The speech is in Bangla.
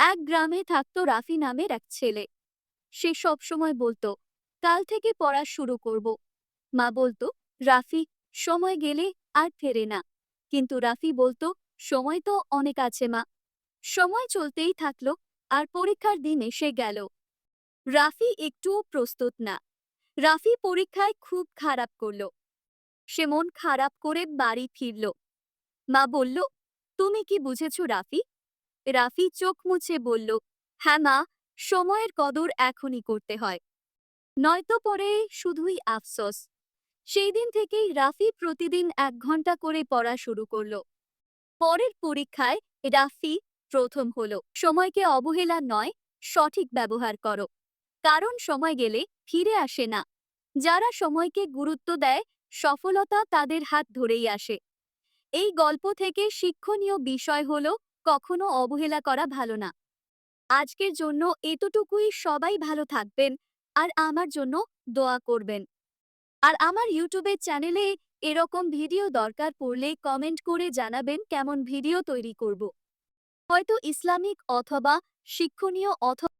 এক গ্রামে থাকতো রাফি নামের এক ছেলে। সে সব সময় বলতো, কাল থেকে পড়া শুরু করব। মা বলতো, রাফি, সময় গেলে আর ফেরে না। কিন্তু রাফি বলতো, সময় তো অনেক আছে মা। সময় চলতেই থাকলো, আর পরীক্ষার দিন এসে গেল। রাফি একটুও প্রস্তুত না। রাফি পরীক্ষায় খুব খারাপ করলো। সে মন খারাপ করে বাড়ি ফিরল। মা বলল, তুমি কি বুঝেছো রাফি? রাফি চোখ মুছে বলল, হ্যাঁ মা, সময়ের কদর এখনই করতে হয়, নয়তো পরে শুধুই আফসোস। সেই দিন থেকেই রাফি প্রতিদিন 1 ঘন্টা করে পড়া শুরু করলো। পরের পরীক্ষায় রাফি প্রথম হলো। সময়কে অবহেলা নয়, সঠিক ব্যবহার করো, কারণ সময় গেলে ফিরে আসে না। যারা সময়কে গুরুত্ব দেয়, সফলতা তাদের হাত ধরেই আসে। এই গল্প থেকে শিক্ষণীয় বিষয় হলো, কখনো অবহেলা করা ভালো না। আজকের জন্য এতটুকুই। সবাই ভালো থাকবেন আর আমার জন্য দোয়া করবেন। আর আমার ইউটিউবের চ্যানেলে এরকম ভিডিও দরকার পড়লে কমেন্ট করে জানাবেন কেমন ভিডিও তৈরি করব। হয়তো ইসলামিক অথবা শিক্ষণীয় অথবা